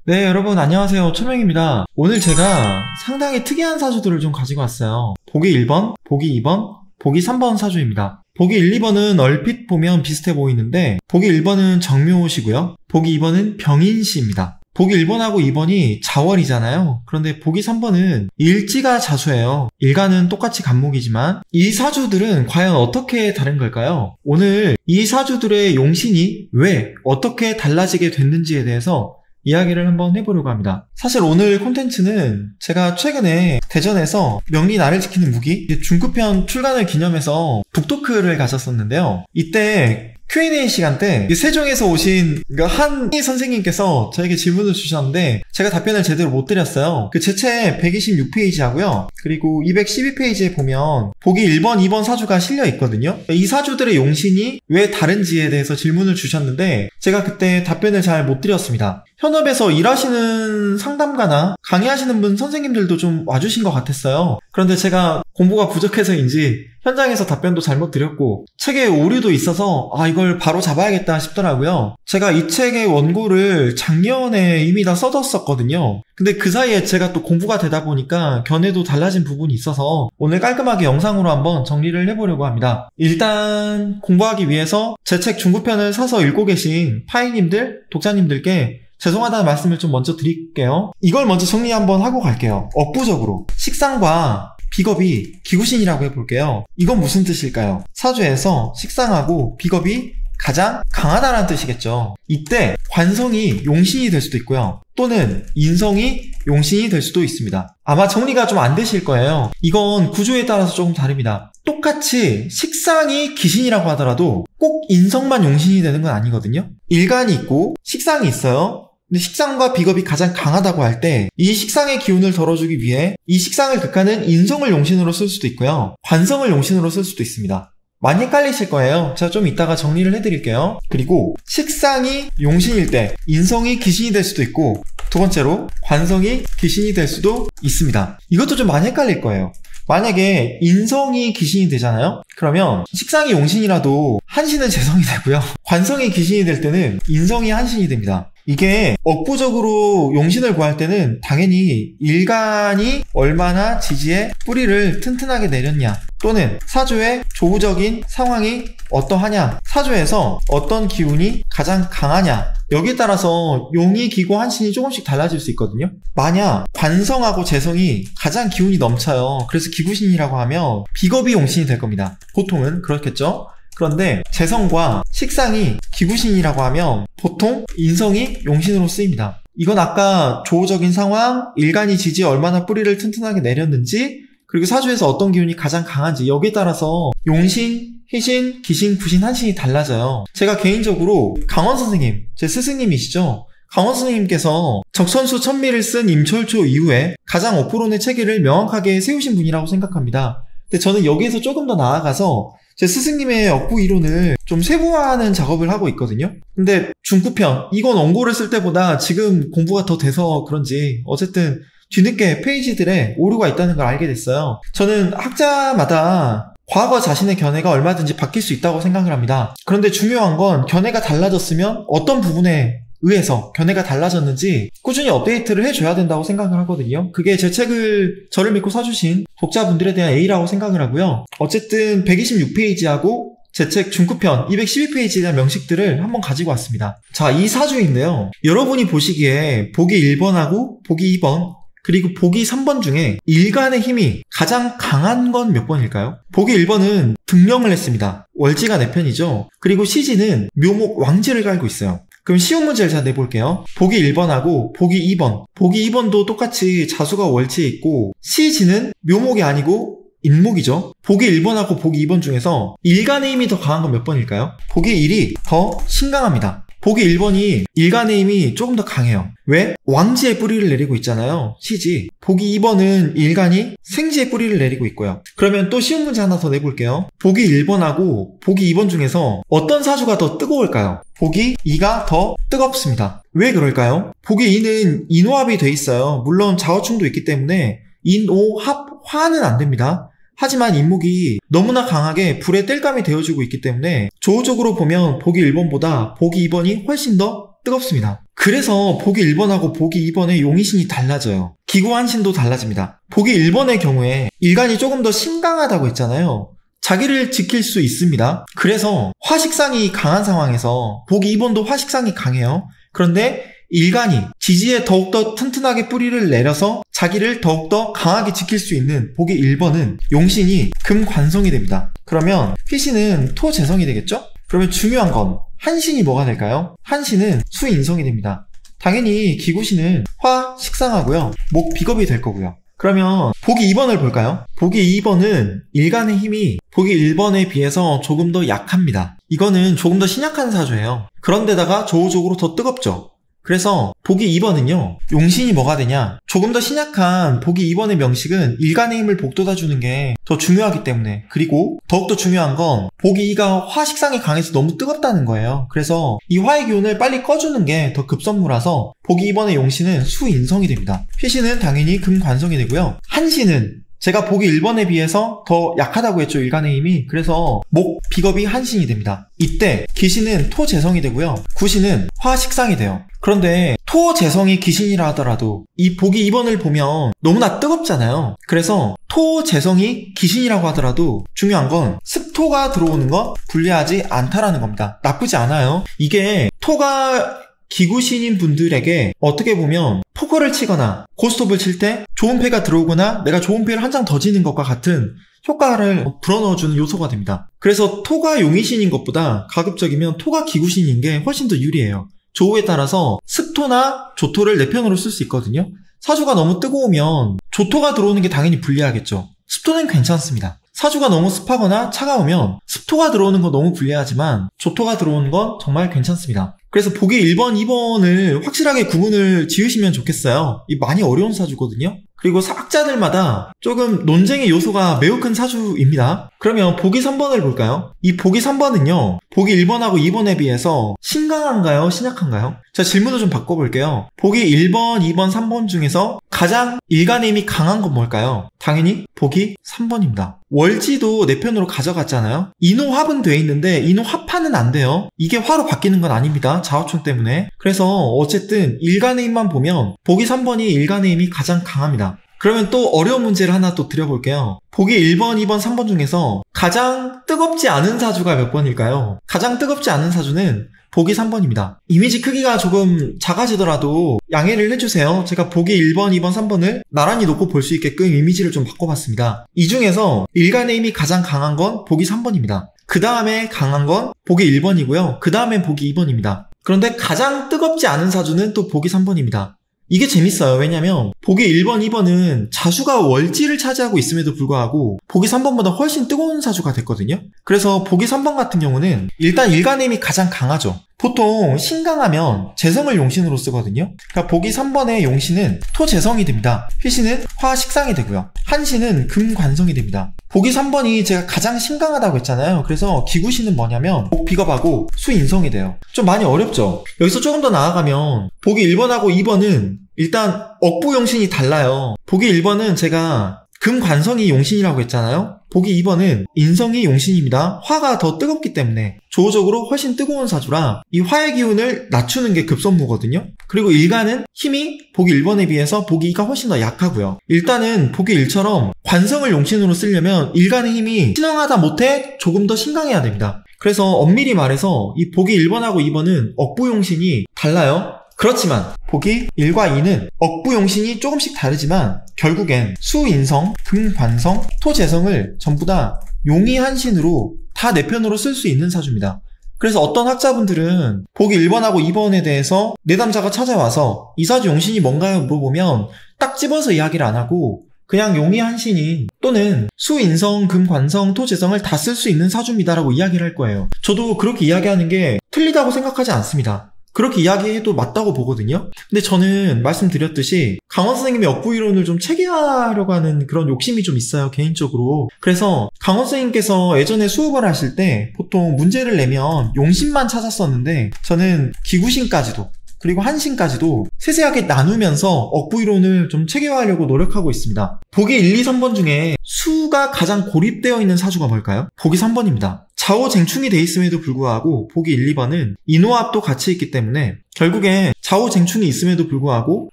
네, 여러분 안녕하세요. 초명입니다. 오늘 제가 상당히 특이한 사주들을 좀 가지고 왔어요. 보기 1번, 보기 2번, 보기 3번 사주입니다. 보기 1, 2번은 얼핏 보면 비슷해 보이는데 보기 1번은 정묘시고요. 보기 2번은 병인시입니다. 보기 1번하고 2번이 자월이잖아요. 그런데 보기 3번은 일지가 자수예요. 일간은 똑같이 간목이지만 이 사주들은 과연 어떻게 다른 걸까요? 오늘 이 사주들의 용신이 왜 어떻게 달라지게 됐는지에 대해서 이야기를 한번 해보려고 합니다. 사실 오늘 콘텐츠는 제가 최근에 대전에서 명리 나를 지키는 무기 중급편 출간을 기념해서 북토크를 가졌었는데요. 이때 Q&A 시간 때 세종에서 오신 한 선생님께서 저에게 질문을 주셨는데 제가 답변을 제대로 못 드렸어요. 제 책 126페이지 하고요. 그리고 212페이지에 보면 보기 1번, 2번 사주가 실려 있거든요. 이 사주들의 용신이 왜 다른지에 대해서 질문을 주셨는데 제가 그때 답변을 잘 못 드렸습니다. 현업에서 일하시는 상담가나 강의하시는 분 선생님들도 좀 와주신 것 같았어요. 그런데 제가 공부가 부족해서인지 현장에서 답변도 잘못 드렸고 책에 오류도 있어서 이걸 바로 잡아야겠다 싶더라고요. 제가 이 책의 원고를 작년에 이미 다 써뒀었거든요. 근데 그 사이에 제가 또 공부가 되다 보니까 견해도 달라진 부분이 있어서 오늘 깔끔하게 영상으로 한번 정리를 해보려고 합니다. 일단 공부하기 위해서 제 책 중급편을 사서 읽고 계신 파이님들, 독자님들께 죄송하다는 말씀을 좀 먼저 드릴게요. 이걸 먼저 정리 한번 하고 갈게요. 업부적으로 식상과 비겁이 기구신이라고 해볼게요. 이건 무슨 뜻일까요? 사주에서 식상하고 비겁이 가장 강하다는 뜻이겠죠. 이때 관성이 용신이 될 수도 있고요. 또는 인성이 용신이 될 수도 있습니다. 아마 정리가 좀 안 되실 거예요. 이건 구조에 따라서 조금 다릅니다. 똑같이 식상이 기신이라고 하더라도 꼭 인성만 용신이 되는 건 아니거든요. 일간이 있고 식상이 있어요. 근데 식상과 비겁이 가장 강하다고 할 때 이 식상의 기운을 덜어주기 위해 이 식상을 극하는 인성을 용신으로 쓸 수도 있고요. 관성을 용신으로 쓸 수도 있습니다. 많이 헷갈리실 거예요. 제가 좀 이따가 정리를 해드릴게요. 그리고 식상이 용신일 때 인성이 기신이 될 수도 있고 두 번째로 관성이 기신이 될 수도 있습니다. 이것도 좀 많이 헷갈릴 거예요. 만약에 인성이 기신이 되잖아요? 그러면 식상이 용신이라도 한신은 재성이 되고요. 관성이 기신이 될 때는 인성이 한신이 됩니다. 이게 억부적으로 용신을 구할 때는 당연히 일간이 얼마나 지지에 뿌리를 튼튼하게 내렸냐 또는 사주의 조우적인 상황이 어떠하냐, 사주에서 어떤 기운이 가장 강하냐 여기에 따라서 용이, 기고, 한신이 조금씩 달라질 수 있거든요. 만약 관성하고 재성이 가장 기운이 넘쳐요. 그래서 기구신이라고 하면 비겁이 용신이 될 겁니다. 보통은 그렇겠죠. 그런데 재성과 식상이 기구신이라고 하면 보통 인성이 용신으로 쓰입니다. 이건 아까 조우적인 상황, 일간이 지지에 얼마나 뿌리를 튼튼하게 내렸는지 그리고 사주에서 어떤 기운이 가장 강한지 여기에 따라서 용신, 희신, 기신, 구신, 한신이 달라져요. 제가 개인적으로 강원 선생님, 제 스승님이시죠. 강원 선생님께서 적선수 천미를 쓴 임철초 이후에 가장 업부론의 체계를 명확하게 세우신 분이라고 생각합니다. 근데 저는 여기에서 조금 더 나아가서 제 스승님의 업부 이론을 좀 세부화하는 작업을 하고 있거든요. 근데 중급편, 이건 원고를 쓸 때보다 지금 공부가 더 돼서 그런지 어쨌든 뒤늦게 페이지들에 오류가 있다는 걸 알게 됐어요. 저는 학자마다 과거 자신의 견해가 얼마든지 바뀔 수 있다고 생각을 합니다. 그런데 중요한 건 견해가 달라졌으면 어떤 부분에 의해서 견해가 달라졌는지 꾸준히 업데이트를 해줘야 된다고 생각을 하거든요. 그게 제 책을 저를 믿고 사주신 독자분들에 대한 A라고 생각을 하고요. 어쨌든 126페이지하고 제 책 중급편 212페이지에 대한 명식들을 한번 가지고 왔습니다. 자, 이 사주인데요. 여러분이 보시기에 보기 1번하고 보기 2번 그리고 보기 3번 중에 일간의 힘이 가장 강한 건 몇 번일까요? 보기 1번은 등령을 했습니다. 월지가 내 편이죠. 그리고 시지는 묘목 왕지를 깔고 있어요. 그럼 쉬운 문제를 잘 내볼게요. 보기 1번하고 보기 2번. 보기 2번도 똑같이 자수가 월지에 있고 시지는 묘목이 아니고 인목이죠. 보기 1번하고 보기 2번 중에서 일간의 힘이 더 강한 건 몇 번일까요? 보기 1이 더 신강합니다. 보기 1번이 일간의 힘이 조금 더 강해요. 왜? 왕지의 뿌리를 내리고 있잖아요. 시지. 보기 2번은 일간이 생지의 뿌리를 내리고 있고요. 그러면 또 쉬운 문제 하나 더 내볼게요. 보기 1번하고 보기 2번 중에서 어떤 사주가 더 뜨거울까요? 보기 2가 더 뜨겁습니다. 왜 그럴까요? 보기 2는 인호합이 돼 있어요. 물론 자어충도 있기 때문에 인오합 화는 안 됩니다. 하지만 인목이 너무나 강하게 불의 땔감이 되어주고 있기 때문에 조우적으로 보면 보기 1번보다 보기 2번이 훨씬 더 뜨겁습니다. 그래서 보기 1번하고 보기 2번의 용의신이 달라져요. 기구 한신도 달라집니다. 보기 1번의 경우에 일간이 조금 더 신강하다고 했잖아요. 자기를 지킬 수 있습니다. 그래서 화식상이 강한 상황에서 보기 2번도 화식상이 강해요. 그런데 일간이 지지에 더욱더 튼튼하게 뿌리를 내려서 자기를 더욱더 강하게 지킬 수 있는 보기 1번은 용신이 금관성이 됩니다. 그러면 희신은 토재성이 되겠죠? 그러면 중요한 건 한신이 뭐가 될까요? 한신은 수인성이 됩니다. 당연히 기구신은 화식상하고요. 목 비겁이 될 거고요. 그러면 보기 2번을 볼까요? 보기 2번은 일간의 힘이 보기 1번에 비해서 조금 더 약합니다. 이거는 조금 더 신약한 사주예요. 그런데다가 조우적으로 더 뜨겁죠. 그래서 보기 2번은요. 용신이 뭐가 되냐? 조금 더 신약한 보기 2번의 명식은 일간의 힘을 복돋아주는 게 더 중요하기 때문에, 그리고 더욱더 중요한 건 보기 2가 화식상이 강해서 너무 뜨겁다는 거예요. 그래서 이 화의 기운을 빨리 꺼주는 게 더 급선무라서 보기 2번의 용신은 수인성이 됩니다. 희신은 당연히 금관성이 되고요. 한신은 제가 보기 1번에 비해서 더 약하다고 했죠, 일간의 힘이. 그래서 목, 비겁이 한신이 됩니다. 이때 기신은 토재성이 되고요. 구신은 화식상이 돼요. 그런데 토재성이 기신이라 하더라도 이 보기 2번을 보면 너무나 뜨겁잖아요. 그래서 토재성이 기신이라고 하더라도 중요한 건 습토가 들어오는 거 불리하지 않다라는 겁니다. 나쁘지 않아요. 이게 토가 기구신인 분들에게 어떻게 보면 포커를 치거나 고스톱을 칠 때 좋은 패가 들어오거나 내가 좋은 패를 한 장 더 지는 것과 같은 효과를 불어넣어주는 요소가 됩니다. 그래서 토가 용의신인 것보다 가급적이면 토가 기구신인 게 훨씬 더 유리해요. 조우에 따라서 습토나 조토를 내 편으로 쓸 수 있거든요. 사주가 너무 뜨거우면 조토가 들어오는 게 당연히 불리하겠죠. 습토는 괜찮습니다. 사주가 너무 습하거나 차가우면 습토가 들어오는 거 너무 불리하지만 조토가 들어오는 건 정말 괜찮습니다. 그래서 보기 1번, 2번을 확실하게 구분을 지으시면 좋겠어요. 이 많이 어려운 사주거든요. 그리고 학자들마다 조금 논쟁의 요소가 매우 큰 사주입니다. 그러면 보기 3번을 볼까요? 이 보기 3번은요. 보기 1번하고 2번에 비해서 신강한가요? 신약한가요? 자, 질문을 좀 바꿔볼게요. 보기 1번, 2번, 3번 중에서 가장 일간의 힘이 강한 건 뭘까요? 당연히 보기 3번입니다. 월지도 내 편으로 가져갔잖아요. 인호합은 돼 있는데 인호합파는 안 돼요. 이게 화로 바뀌는 건 아닙니다. 자화총 때문에. 그래서 어쨌든 일간의 힘만 보면 보기 3번이 일간의 힘이 가장 강합니다. 그러면 또 어려운 문제를 하나 또 드려볼게요. 보기 1번, 2번, 3번 중에서 가장 뜨겁지 않은 사주가 몇 번일까요? 가장 뜨겁지 않은 사주는 보기 3번입니다. 이미지 크기가 조금 작아지더라도 양해를 해주세요. 제가 보기 1번, 2번, 3번을 나란히 놓고 볼 수 있게끔 이미지를 좀 바꿔봤습니다. 이 중에서 일간의 힘이 가장 강한 건 보기 3번입니다. 그 다음에 강한 건 보기 1번이고요. 그 다음에 보기 2번입니다. 그런데 가장 뜨겁지 않은 사주는 또 보기 3번입니다. 이게 재밌어요. 왜냐면 보기 1번, 2번은 자수가 월지를 차지하고 있음에도 불구하고 보기 3번보다 훨씬 뜨거운 사주가 됐거든요. 그래서 보기 3번 같은 경우는 일단 일간의 힘이 가장 강하죠. 보통 신강하면 재성을 용신으로 쓰거든요. 그러니까 보기 3번의 용신은 토재성이 됩니다. 희신은 화식상이 되고요. 한신은 금관성이 됩니다. 보기 3번이 제가 가장 신강하다고 했잖아요. 그래서 기구신은 뭐냐면 목비겁하고 수인성이 돼요. 좀 많이 어렵죠? 여기서 조금 더 나아가면 보기 1번하고 2번은 일단 억부 용신이 달라요. 보기 1번은 제가 금관성이 용신이라고 했잖아요. 보기 2번은 인성이 용신입니다. 화가 더 뜨겁기 때문에 조우적으로 훨씬 뜨거운 사주라 이 화의 기운을 낮추는 게 급선무거든요. 그리고 일간은 힘이 보기 1번에 비해서 보기 2가 훨씬 더 약하고요. 일단은 보기 1처럼 관성을 용신으로 쓰려면 일간의 힘이 신강하다 못해 조금 더 신강해야 됩니다. 그래서 엄밀히 말해서 이 보기 1번하고 2번은 억부 용신이 달라요. 그렇지만 보기 1과 2는 억부 용신이 조금씩 다르지만 결국엔 수인성, 금관성, 토재성을 전부 다 용의한신으로 다 내 편으로 쓸 수 있는 사주입니다. 그래서 어떤 학자분들은 보기 1번하고 2번에 대해서 내담자가 찾아와서 이 사주 용신이 뭔가요? 물어보면 딱 집어서 이야기를 안 하고 그냥 용의한신인 또는 수인성, 금관성, 토재성을 다 쓸 수 있는 사주입니다라고 이야기를 할 거예요. 저도 그렇게 이야기하는 게 틀리다고 생각하지 않습니다. 그렇게 이야기해도 맞다고 보거든요. 근데 저는 말씀드렸듯이 강원 선생님의 억부 이론을 좀 체계화하려고 하는 그런 욕심이 좀 있어요, 개인적으로. 그래서 강원 선생님께서 예전에 수업을 하실 때 보통 문제를 내면 용신만 찾았었는데 저는 기구신까지도 그리고 한신까지도 세세하게 나누면서 억부 이론을 좀 체계화하려고 노력하고 있습니다. 보기 1, 2, 3번 중에 수가 가장 고립되어 있는 사주가 뭘까요? 보기 3번입니다. 좌우쟁충이 돼 있음에도 불구하고 보기 1, 2번은 인호합도 같이 있기 때문에 결국에 좌우쟁충이 있음에도 불구하고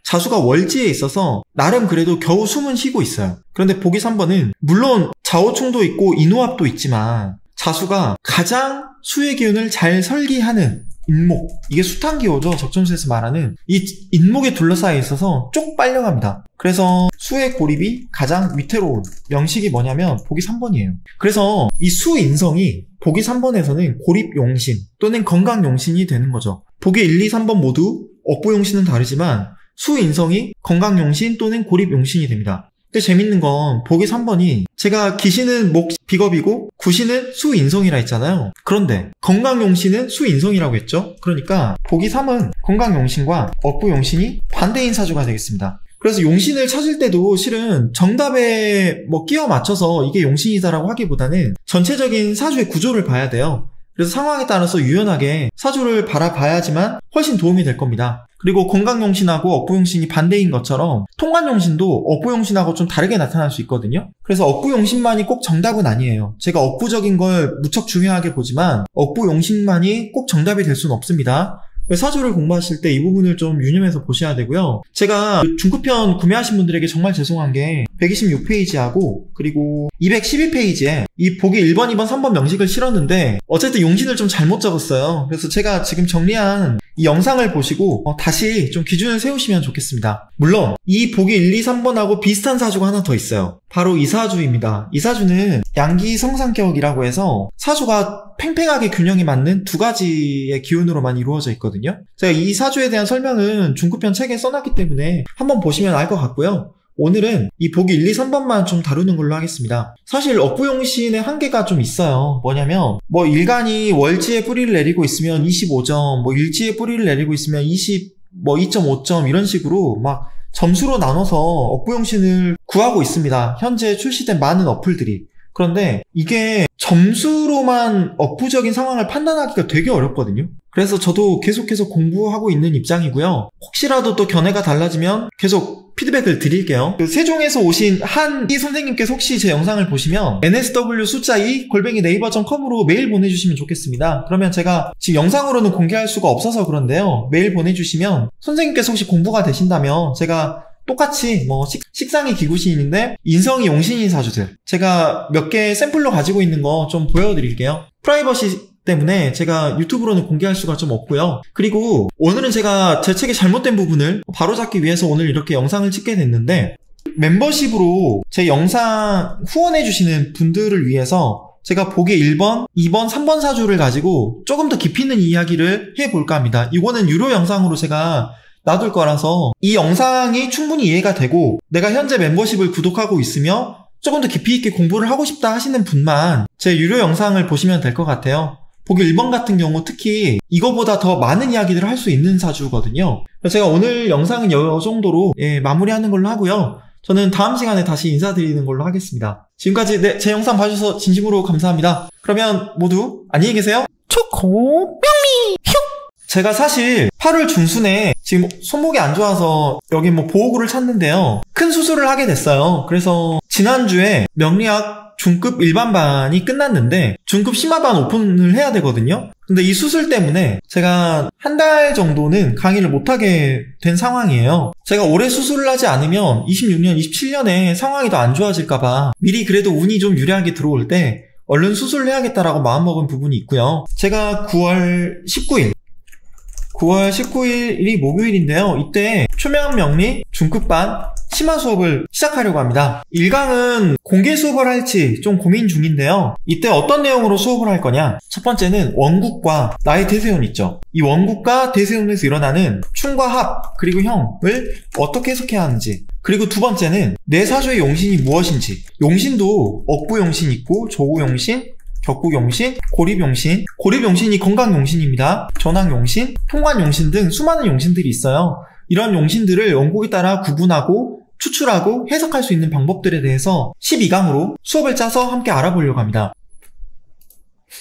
자수가 월지에 있어서 나름 그래도 겨우 숨은 쉬고 있어요. 그런데 보기 3번은 물론 좌우충도 있고 인호합도 있지만 자수가 가장 수의 기운을 잘 설기하는 인목, 이게 수탄기호죠. 적점수에서 말하는 이 인목에 둘러싸여 있어서 쪽 빨려갑니다. 그래서 수의 고립이 가장 위태로운 명식이 뭐냐면 보기 3번이에요. 그래서 이 수인성이 보기 3번에서는 고립용신 또는 건강용신이 되는 거죠. 보기 1, 2, 3번 모두 억부용신은 다르지만 수인성이 건강용신 또는 고립용신이 됩니다. 근데 재밌는 건 보기 3번이 제가 기신은 목 비겁이고 구신은 수인성이라 했잖아요. 그런데 건강용신은 수인성이라고 했죠. 그러니까 보기 3은 건강용신과 억부용신이 반대인 사주가 되겠습니다. 그래서 용신을 찾을 때도 실은 정답에 끼워 맞춰서 이게 용신이다라고 하기보다는 전체적인 사주의 구조를 봐야 돼요. 그래서 상황에 따라서 유연하게 사주를 바라봐야지만 훨씬 도움이 될 겁니다. 그리고 건강용신하고 억부용신이 반대인 것처럼 통관용신도 억부용신하고 좀 다르게 나타날 수 있거든요. 그래서 억부용신만이 꼭 정답은 아니에요. 제가 억부적인 걸 무척 중요하게 보지만 억부용신만이 꼭 정답이 될 수는 없습니다. 사주를 공부하실 때 이 부분을 좀 유념해서 보셔야 되고요. 제가 중급편 구매하신 분들에게 정말 죄송한 게 126페이지하고 그리고 212페이지에 이 보기 1번, 2번, 3번 명식을 실었는데 어쨌든 용신을 좀 잘못 적었어요. 그래서 제가 지금 정리한 이 영상을 보시고 다시 좀 기준을 세우시면 좋겠습니다. 물론 이 보기 1, 2, 3번하고 비슷한 사주가 하나 더 있어요. 바로 이 사주입니다. 이 사주는 양기성상격이라고 해서 사주가 팽팽하게 균형이 맞는 두 가지의 기운으로만 이루어져 있거든요. 제가 이 사주에 대한 설명은 중급편 책에 써놨기 때문에 한번 보시면 알 것 같고요. 오늘은 이 보기 1, 2, 3번만 좀 다루는 걸로 하겠습니다. 사실 억부용신의 한계가 좀 있어요. 뭐냐면 일간이 월지에 뿌리를 내리고 있으면 25점, 일지에 뿌리를 내리고 있으면 2.5점 이런 식으로 막 점수로 나눠서 억부용신을 구하고 있습니다. 현재 출시된 많은 어플들이. 그런데 이게 점수로만 억부적인 상황을 판단하기가 되게 어렵거든요. 그래서 저도 계속해서 공부하고 있는 입장이고요. 혹시라도 또 견해가 달라지면 계속 피드백을 드릴게요. 세종에서 오신 한이 선생님께서 혹시 제 영상을 보시면 nsw 숫자 2 @naver.com으로 메일 보내주시면 좋겠습니다. 그러면 제가 지금 영상으로는 공개할 수가 없어서 그런데요. 메일 보내주시면 선생님께서 혹시 공부가 되신다면 제가 똑같이 식상이 기구신인데 인성이 용신인 사주들 제가 몇 개 샘플로 가지고 있는 거 좀 보여드릴게요. 프라이버시 때문에 제가 유튜브로는 공개할 수가 좀 없고요. 그리고 오늘은 제가 제 책의 잘못된 부분을 바로잡기 위해서 오늘 이렇게 영상을 찍게 됐는데 멤버십으로 제 영상 후원해주시는 분들을 위해서 제가 보기 1번, 2번, 3번 사주를 가지고 조금 더 깊이 있는 이야기를 해볼까 합니다. 이거는 유료 영상으로 제가 놔둘 거라서 이 영상이 충분히 이해가 되고 내가 현재 멤버십을 구독하고 있으며 조금 더 깊이 있게 공부를 하고 싶다 하시는 분만 제 유료 영상을 보시면 될 것 같아요. 보기 1번 같은 경우 특히 이거보다 더 많은 이야기들을 할 수 있는 사주거든요. 제가 오늘 영상은 이 정도로 마무리하는 걸로 하고요. 저는 다음 시간에 다시 인사드리는 걸로 하겠습니다. 지금까지 제 영상 봐주셔서 진심으로 감사합니다. 그러면 모두 안녕히 계세요. 초코 뿅미 휴! 제가 사실 8월 중순에 지금 손목이 안 좋아서 여기 보호구를 찾는데요. 큰 수술을 하게 됐어요. 그래서 지난주에 명리학 중급 일반반이 끝났는데 중급 심화반 오픈을 해야 되거든요. 근데 이 수술 때문에 제가 한 달 정도는 강의를 못하게 된 상황이에요. 제가 올해 수술을 하지 않으면 26년, 27년에 상황이 더 안 좋아질까봐 미리 그래도 운이 좀 유리하게 들어올 때 얼른 수술을 해야겠다라고 마음먹은 부분이 있고요. 제가 9월 19일이 목요일인데요. 이때 초명 명리 중급반 심화 수업을 시작하려고 합니다. 1강은 공개 수업을 할지 좀 고민 중인데요. 이때 어떤 내용으로 수업을 할 거냐? 첫 번째는 원국과 나의 대세운 있죠. 이 원국과 대세운에서 일어나는 충과 합 그리고 형을 어떻게 해석해야 하는지, 그리고 두 번째는 내 사주의 용신이 무엇인지. 용신도 억부용신 있고 조우용신, 격국용신, 고립용신, 고립용신이 건강용신입니다. 전황용신, 통관용신 등 수많은 용신들이 있어요. 이런 용신들을 원국에 따라 구분하고 추출하고 해석할 수 있는 방법들에 대해서 12강으로 수업을 짜서 함께 알아보려고 합니다.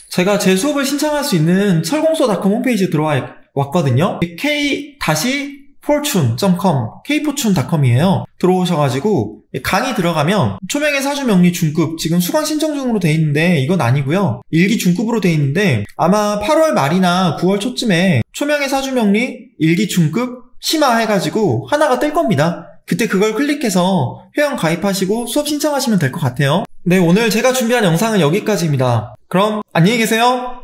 제가 제 수업을 신청할 수 있는 철공소.com 홈페이지에 들어와 왔거든요. k-fortune.com, kfortune.com이에요. 들어오셔가지고 강의 들어가면 초명의 사주 명리 중급, 지금 수강 신청 중으로 돼 있는데 이건 아니고요. 일기 중급으로 돼 있는데 아마 8월 말이나 9월 초쯤에 초명의 사주 명리 일기 중급 심화 해가지고 하나가 뜰 겁니다. 그때 그걸 클릭해서 회원 가입하시고 수업 신청하시면 될 것 같아요. 네, 오늘 제가 준비한 영상은 여기까지입니다. 그럼 안녕히 계세요.